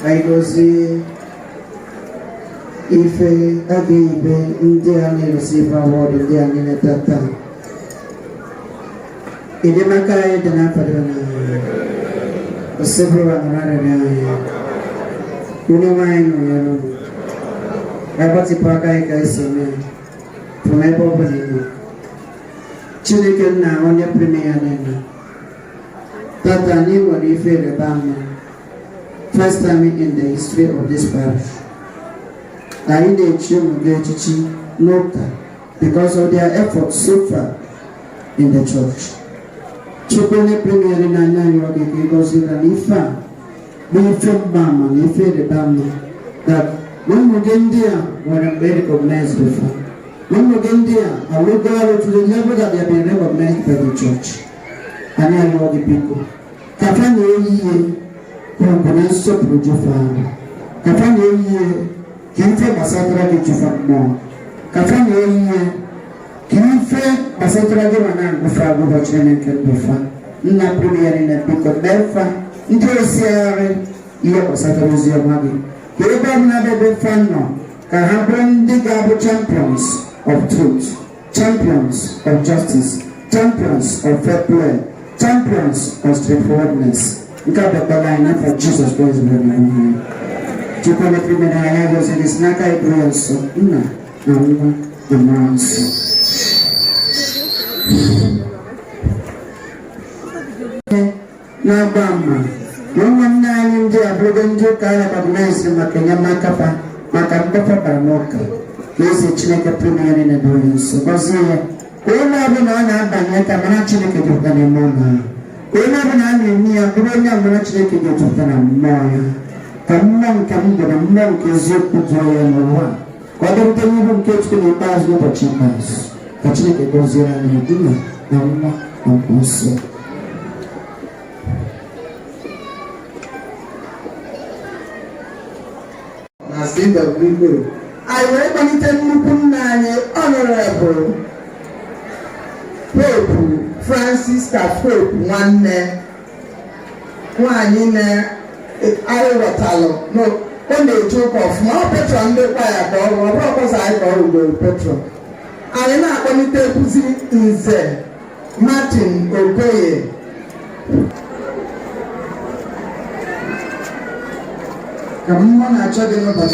Aigozi ife agibe ndị anyị receive award ndị anyị netata. Idemaka anyị dị n'afọ dị na oseburu anarịrị anyị. Onye nwanyị nọ ya n'ụlọ. Agbatipu aka anyị ka esi mee. From ebe ọ bụla nọ. Chineke nna onye prime ya n'elu. Tata anyị nwere ife ịrịba ama. First time in the history of this parish. I need a children nota because of their efforts so far in the church. Children premier in Anaya because in an ifa, we from Bama, we feel the Bama that when we get there, we are being recognized before. When we get there, I will go to the level that they have been recognized by the church. And I know the people. Kafani Kuna stop with your family. Kafani Kinfe Basatra get you from more. Kafani Kinfe Basatra get one and go for a good training can be fun. Nna premier in a book of Belfa. Into a Sierra, you Basatra is your money. Yoruba never be fun now. Kahabran the Gabo champions of truth, champions of justice, champions of fair play, champions of straightforwardness. God the line for Jesus Christ in heaven. To call it women I have was in his Naka Ibrahim, na Bama. Mama nani nje abrogenjo kaya bagnaisi makenya makapa banoka. Kesi chineke premier in a doing so. Bazie. Kuna abuna abanyeka mana chineke jukane mama. Kuna abuna ni abronya mana chineke jukane mama. Kamman kamga na mman kezoku joya mwa. Kwa dante nibu mketu kwenye bazi na pachimas. Kachineke gozera ni dina na mwa mkuso. Nasinda Bible. I will tell you Honorable Pope Francis Pope one in Ariwatalo. No, when they took off more petrol on the fire or what I call petrol. I am not going to tell you is Martin Okoye. Come on, I check it out.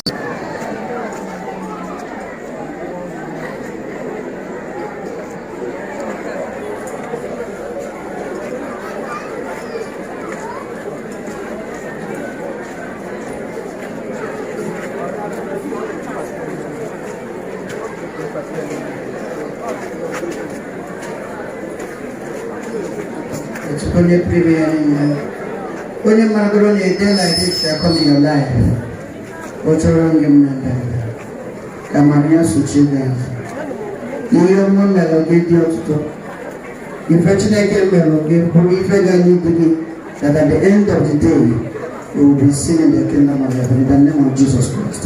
It's when you prepare. When you are going to do like this, come in your life. What's wrong in my Kamania Suchina? You don't know melody to if I take a melody, if I need to be that at the end of the day, you will be singing the kingdom of heaven in the name of Jesus Christ.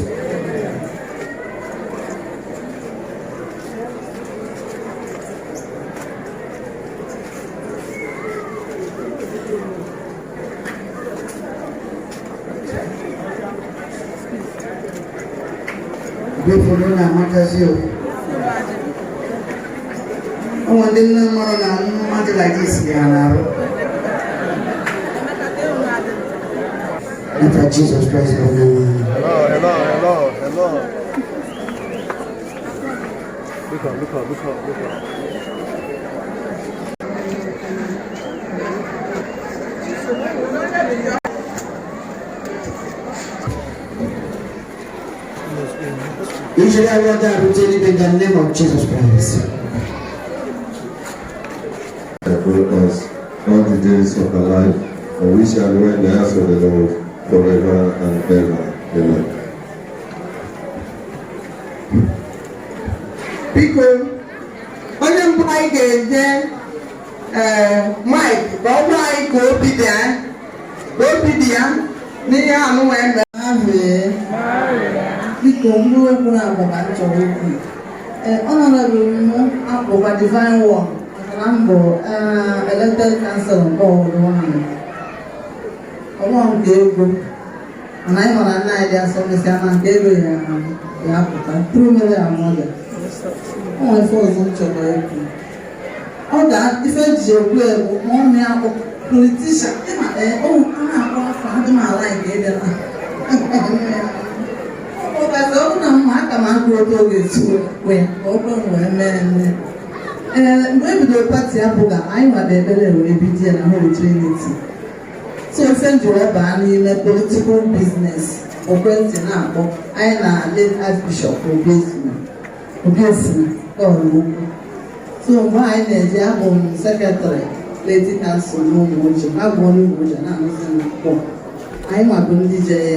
People don't have matters you. I want them no more than matter like this. And for Jesus Christ, hello. Look up. Usually I want to tell you in the name of Jesus Christ. For us all the days of our life, and we shall dwell in the house of the Lord forever and ever. Amen. Because onye mbụ anyị ga-enye Mike ka ọ gwa anyị ka obi dị ya n'ihe anụ wee mee. Because we were going to have a church. Honorable Apple Divine War, Lambo, elected council on board one. I want to go. mana anyị mara nna anyị dị asọ mesịa na nke ego ya apụta tụrụ mere ya mọda ọ nwere ife ọzọ m chọrọ ekwu ọ ga ife ji ekwu egwu ma ọ na ya politishan ịma ọ na-akpọ afọ adị m ala nke ịdị na ọkazi ọ bụ na mma aka m agụ oge oge tuo wee ka ọ bụrụ wee mee nne mgbe ebidoro pati ya bụga anyị nwada ebere wee bido na Holy Trinity so ofe njiri ọbaa n'ime political business ekwentị na-akpọ anyị na late Archbishop Obiesina ọrụ so mgbe anyị na-eji abụ m sekretarị leti kansụl n'ụmụuche abụ onye ụmụuche na-anụzi n'akwụkwọ anyị nwabụ ndị jere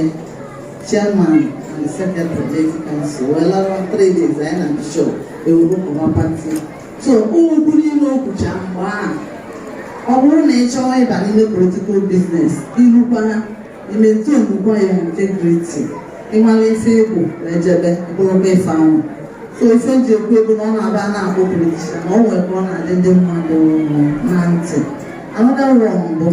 chairman and secretary leti kansụl wee lara 3 days anyị na bishọp ewurukọwa pati so ugwu niile okwucha mgbe ahụ ọ bụrụ na ị chọọ ịba n'ime political business irukwa imetụ ogbugbo ya integrity ịmara ife egwu wee jebe bụrụba ife ahụ so ife ji ekwu ego na ọ na-aba na-akpọ politishan na ọ nwere ka ọ na-adị ndị mmadụ na ntị another one bụ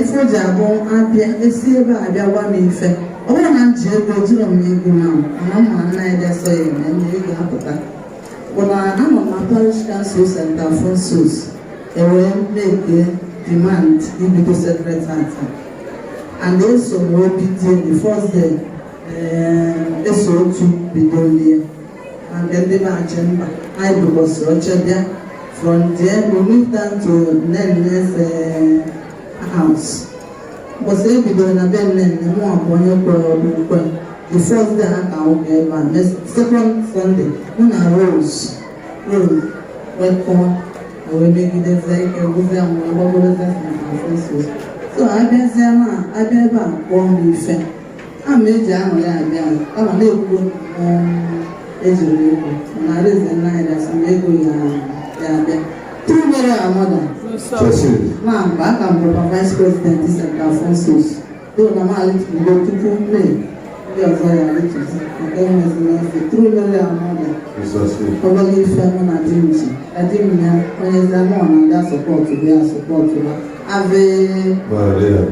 ife o ji abụ abịa esi ebe a bịa gwa m ife ọ bụrụ na m ji ego jiri m ego ahụ mana mma nna ya desọ ya eme ndị ego apụta bụ na anọ na parish council St. Alphonsus ewee na-eke demand ibido secretariat and eso m obi die the first day eso otu bido lie na nke ndị na-achị mba anyị bụbọsị oche bịa from there we moved down to Nenne's house bọsị ebidoro na be Nenne mụ abụ onye kwere ọbụkwe the first day aka ụka ebe a second Sunday mụ na Rose wekọọ wee megideze ike gwụzi amụ agbagorozi St. so abịazie na abịa ebe a kpọọ m ife ama eji ahụ ya abịa kama na-ekwu ejiri ego mana arịzi nna anyị dasị m ego ya abịa tụrụ mere amada na mgbe aka m bụrụkwa vice president St. Alphonsus do na malibido tupu mee ndị ọzọ ya alịtụzi nke nwezi n'efe tụrụ mere amada ọbụla ife mụ na di m ji di m ya onyezi anụ ọ na-aga sọpọtụ bịa sọpọtụ ha ave Maria.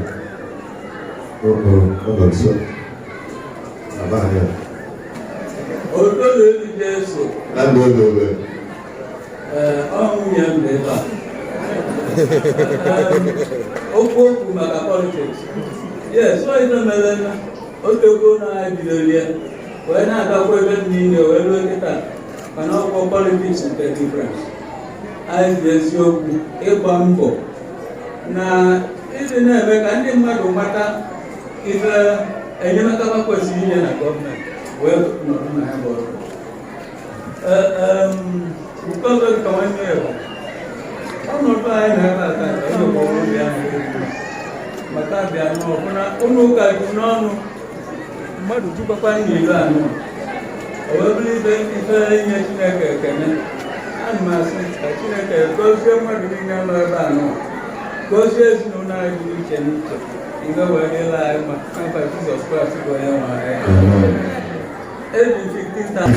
Ọ̀dọ̀tọ̀. Bàbá rẹ̀. Olóòlù Jésù. Lábẹ́ olóòlù. Ọ̀hún yẹn mẹ́fà. Okwu okwu maka politics. Yes, ọ ịnọ mere na otego na-ebidoro ya wee na-agakwa ebe niile wee ruo kịta mana ọkwa politics nke difference. Anyị ji eziokwu ịgba mbọ na ịdị na-eme ka ndị mmadụ mata ife enyemaka kwesịrị inye na gọọmenti wee nọrọ na ya bụ ọrụ. Ụkọlọ nke nwanne ya ọnọdụ anyị na-ebe aka onye ọgbọrọ ya maka abịa n'ọbụna ụlọ ụka dị n'ọnụ mmadụ jụkwakwa n'ilu anụ o wee bụrụ ife inye Chineke ekene. Ana m asị ka Chineke gozie mmadụ niile nọ ebe anọ gozie ezinụlọ anyị dị iche n'iche iwe wee nyela anyị ma n'afa Jizọs Kraịst bụ onye nwe anyị. Eji 15,000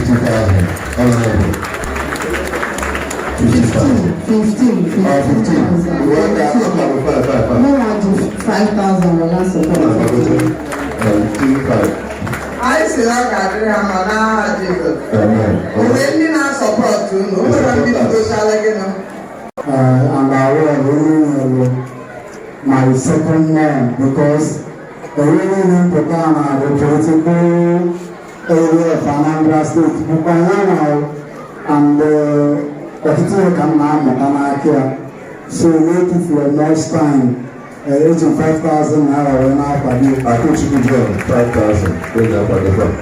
anyị si na ọ ga-adịrị ha ma n'aha Jizọs. Mgbe ndị na-asọpọtụ unu, o nwere ndị bidochala gị nọ. And I will my second man because the really important the political area of Anambra State and the so wait for next time 5,000 naira when I I could give them 5,000. Bring that for the front.